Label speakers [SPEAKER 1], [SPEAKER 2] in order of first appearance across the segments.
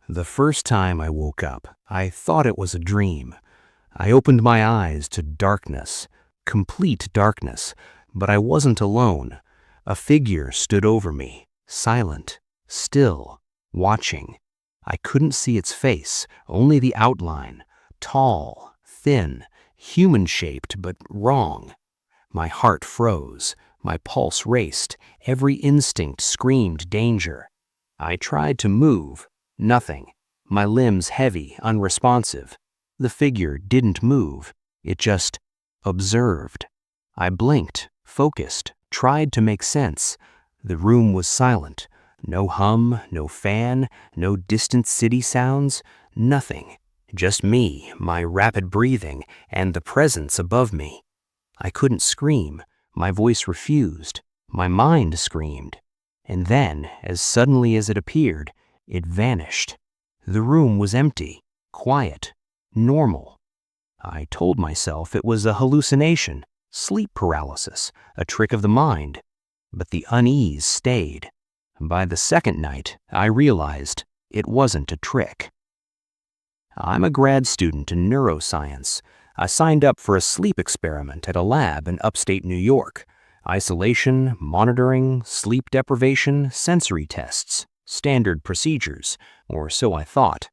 [SPEAKER 1] The first time I woke up, I thought it was a dream. I opened my eyes to darkness, complete darkness, but I wasn't alone. A figure stood over me, silent, still, watching. I couldn't see its face, only the outline, tall, thin, human-shaped, but wrong. My heart froze, my pulse raced, every instinct screamed danger. I tried to move. Nothing. My limbs heavy, unresponsive. The figure didn't move. It just observed. I blinked, focused, tried to make sense. The room was silent. No hum, no fan, no distant city sounds, nothing. Just me, my rapid breathing, and the presence above me. I couldn't scream. My voice refused. My mind screamed. And then, as suddenly as it appeared, it vanished. The room was empty, quiet, normal. I told myself it was a hallucination, sleep paralysis, a trick of the mind. But the unease stayed. By the second night, I realized it wasn't a trick. I'm a grad student in neuroscience. I signed up for a sleep experiment at a lab in upstate New York. Isolation, monitoring, sleep deprivation, sensory tests. Standard procedures, or so I thought.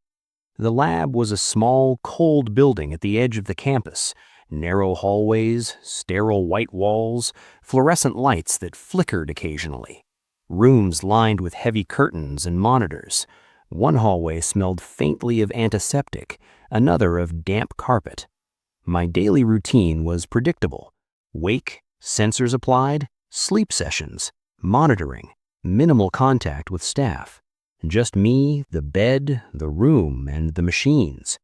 [SPEAKER 1] The lab was a small, cold building at the edge of the campus. Narrow hallways, sterile white walls, fluorescent lights that flickered occasionally. Rooms lined with heavy curtains and monitors. One hallway smelled faintly of antiseptic, another of damp carpet. My daily routine was predictable. Wake, sensors applied, sleep sessions, monitoring. Minimal contact with staff. Just me, the bed, the room, and the machines.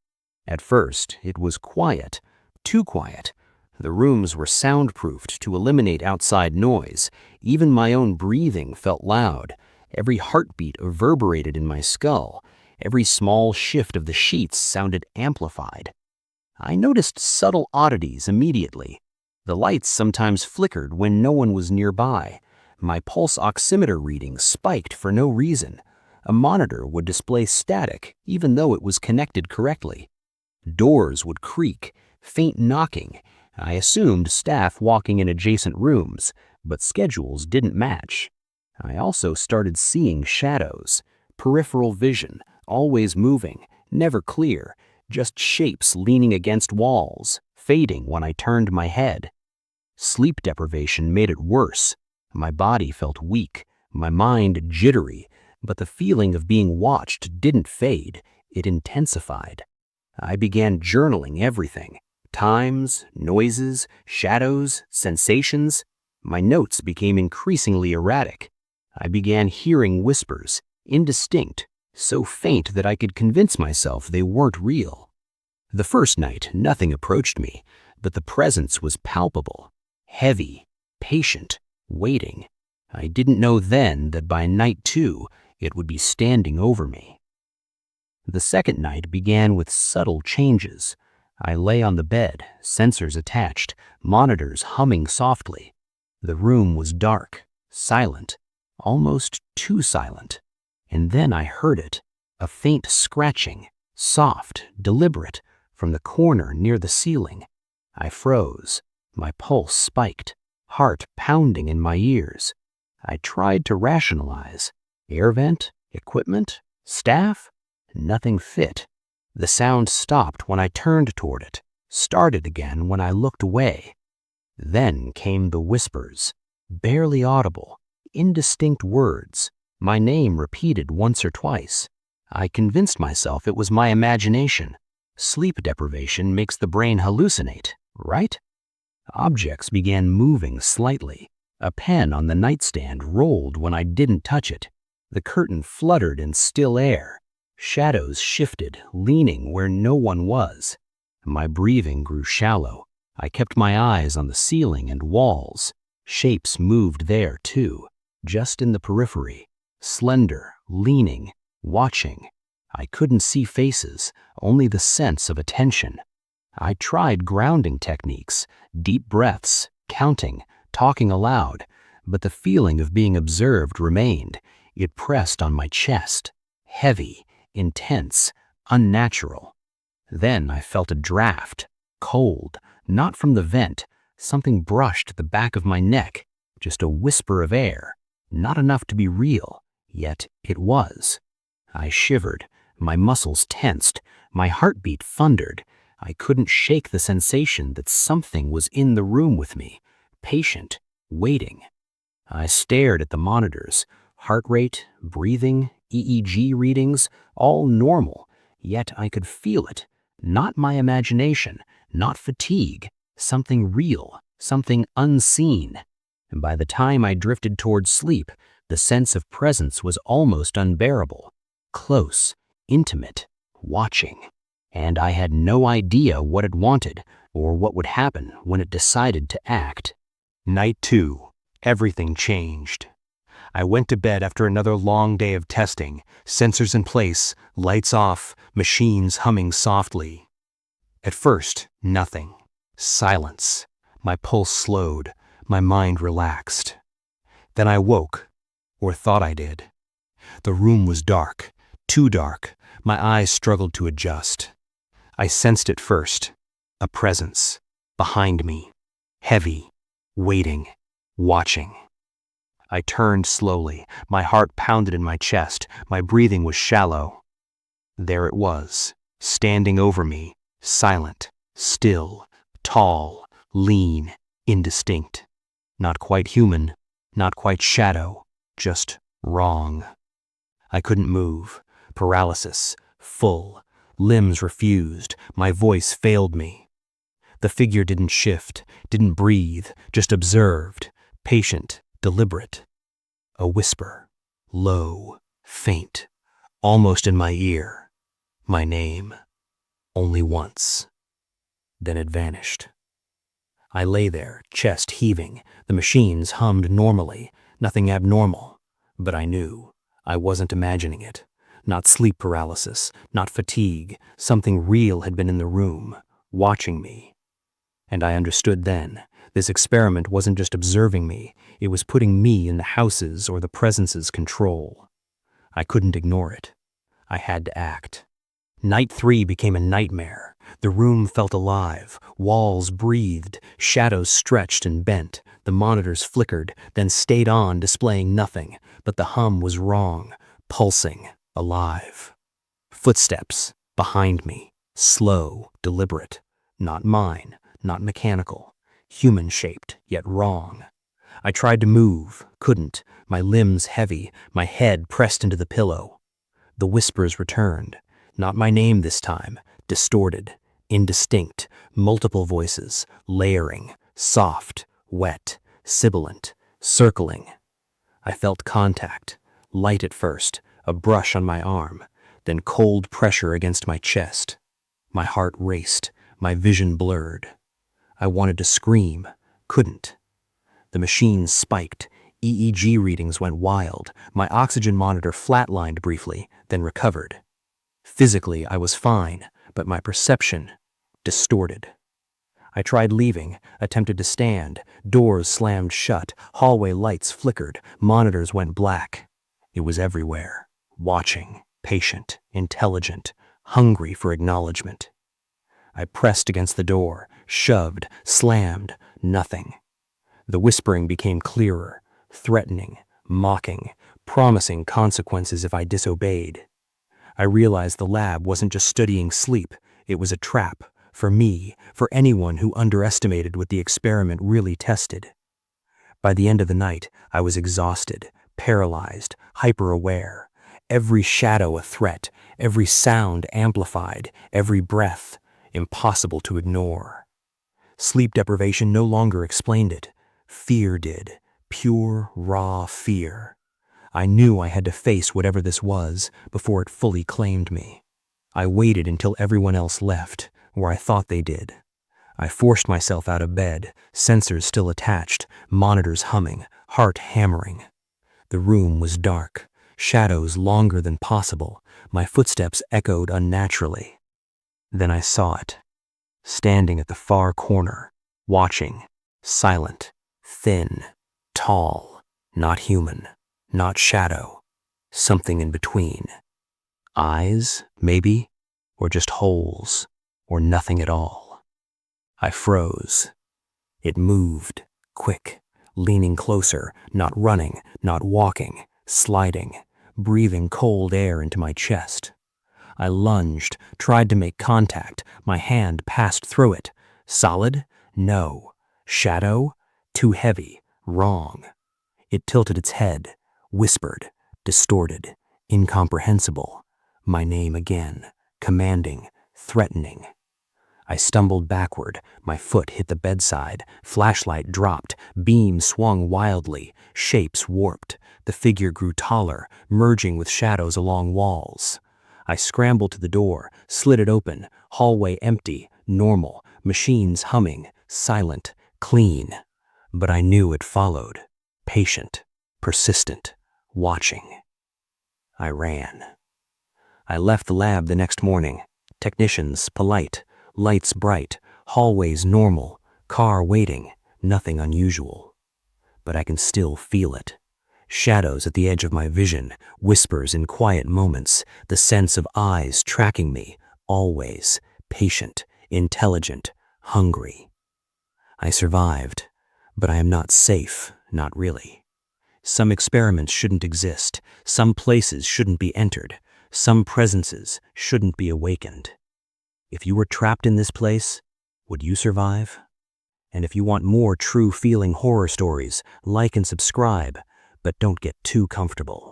[SPEAKER 1] At first, it was quiet, too quiet. The rooms were soundproofed to eliminate outside noise. Even my own breathing felt loud. Every heartbeat reverberated in my skull. Every small shift of the sheets sounded amplified. I noticed subtle oddities immediately. The lights sometimes flickered when no one was nearby. My pulse oximeter readings spiked for no reason. A monitor would display static even though it was connected correctly. Doors would creak, faint knocking. I assumed staff walking in adjacent rooms, but schedules didn't match. I also started seeing shadows, peripheral vision, always moving, never clear, just shapes leaning against walls, fading when I turned my head. Sleep deprivation made it worse. My body felt weak, my mind jittery, but the feeling of being watched didn't fade, it intensified. I began journaling everything. Times, noises, shadows, sensations. My notes became increasingly erratic. I began hearing whispers, indistinct, so faint that I could convince myself they weren't real. The first night, nothing approached me, but the presence was palpable, heavy, patient, waiting. I didn't know then that by night 2, it would be standing over me. The second night began with subtle changes. I lay on the bed, sensors attached, monitors humming softly. The room was dark, silent, almost too silent. And then I heard it, a faint scratching, soft, deliberate, from the corner near the ceiling. I froze. My pulse spiked, heart pounding in my ears. I tried to rationalize. Air vent? Equipment? Staff? Nothing fit. The sound stopped when I turned toward it, started again when I looked away. Then came the whispers, barely audible, indistinct words, my name repeated once or twice. I convinced myself it was my imagination. Sleep deprivation makes the brain hallucinate, right? Objects began moving slightly. A pen on the nightstand rolled when I didn't touch it. The curtain fluttered in still air. Shadows shifted, leaning where no one was. My breathing grew shallow. I kept my eyes on the ceiling and walls. Shapes moved there too, just in the periphery. Slender, leaning, watching. I couldn't see faces, only the sense of attention. I tried grounding techniques, deep breaths, counting, talking aloud, but the feeling of being observed remained. It pressed on my chest, heavy, intense, unnatural. Then I felt a draft, cold, not from the vent. Something brushed the back of my neck, just a whisper of air, not enough to be real, yet it was. I shivered, my muscles tensed, my heartbeat thundered. I couldn't shake the sensation that something was in the room with me, patient, waiting. I stared at the monitors, heart rate, breathing, EEG readings, all normal, yet I could feel it. Not my imagination, not fatigue, something real, something unseen. And by the time I drifted towards sleep, the sense of presence was almost unbearable. Close, intimate, watching. And I had no idea what it wanted or what would happen when it decided to act. Night 2. Everything changed. I went to bed after another long day of testing, sensors in place, lights off, machines humming softly. At first, nothing. Silence. My pulse slowed, my mind relaxed. Then I woke, or thought I did. The room was dark, too dark. My eyes struggled to adjust. I sensed it first, a presence, behind me, heavy, waiting, watching. I turned slowly, my heart pounded in my chest, my breathing was shallow. There it was, standing over me, silent, still, tall, lean, indistinct. Not quite human, not quite shadow, just wrong. I couldn't move, paralysis, full, limbs refused, my voice failed me. The figure didn't shift, didn't breathe, just observed, patient, deliberate. A whisper, low, faint, almost in my ear. My name, only once. Then it vanished. I lay there, chest heaving. The machines hummed normally, nothing abnormal. But I knew I wasn't imagining it. Not sleep paralysis, not fatigue. Something real had been in the room, watching me. And I understood then. This experiment wasn't just observing me, it was putting me in the house's or the presence's control. I couldn't ignore it. I had to act. Night 3 became a nightmare. The room felt alive, walls breathed, shadows stretched and bent, the monitors flickered, then stayed on displaying nothing, but the hum was wrong, pulsing, alive. Footsteps, behind me, slow, deliberate, not mine, not mechanical. Human-shaped, yet wrong. I tried to move, couldn't, my limbs heavy, my head pressed into the pillow. The whispers returned, not my name this time, distorted, indistinct, multiple voices, layering, soft, wet, sibilant, circling. I felt contact, light at first, a brush on my arm, then cold pressure against my chest. My heart raced, my vision blurred. I wanted to scream, couldn't. The machine spiked, EEG readings went wild, my oxygen monitor flatlined briefly, then recovered. Physically, I was fine, but my perception, distorted. I tried leaving, attempted to stand, doors slammed shut, hallway lights flickered, monitors went black. It was everywhere, watching, patient, intelligent, hungry for acknowledgement. I pressed against the door, shoved, slammed, nothing. The whispering became clearer, threatening, mocking, promising consequences if I disobeyed. I realized the lab wasn't just studying sleep, it was a trap, for me, for anyone who underestimated what the experiment really tested. By the end of the night, I was exhausted, paralyzed, hyper-aware. Every shadow a threat, every sound amplified, every breath impossible to ignore. Sleep deprivation no longer explained it. Fear did. Pure, raw fear. I knew I had to face whatever this was before it fully claimed me. I waited until everyone else left, or I thought they did. I forced myself out of bed, sensors still attached, monitors humming, heart hammering. The room was dark, shadows longer than possible. My footsteps echoed unnaturally. Then I saw it, standing at the far corner, watching, silent, thin, tall, not human, not shadow, something in between. Eyes, maybe, or just holes, or nothing at all. I froze. It moved, quick, leaning closer, not running, not walking, sliding, breathing cold air into my chest. I lunged, tried to make contact. My hand passed through it. Solid? No. Shadow? Too heavy. Wrong. It tilted its head, whispered, distorted, incomprehensible. My name again, commanding, threatening. I stumbled backward. My foot hit the bedside. Flashlight dropped. Beam swung wildly. Shapes warped. The figure grew taller, merging with shadows along walls. I scrambled to the door, slid it open. Hallway empty, normal. Machines humming, silent, clean. But I knew it followed. Patient, persistent, watching. I ran. I left the lab the next morning. Technicians polite. Lights bright, hallways normal, car waiting, nothing unusual. But I can still feel it. Shadows at the edge of my vision, whispers in quiet moments, the sense of eyes tracking me, always, patient, intelligent, hungry. I survived, but I am not safe, not really. Some experiments shouldn't exist, some places shouldn't be entered, some presences shouldn't be awakened. If you were trapped in this place, would you survive? And if you want more true feeling horror stories, like and subscribe, but don't get too comfortable.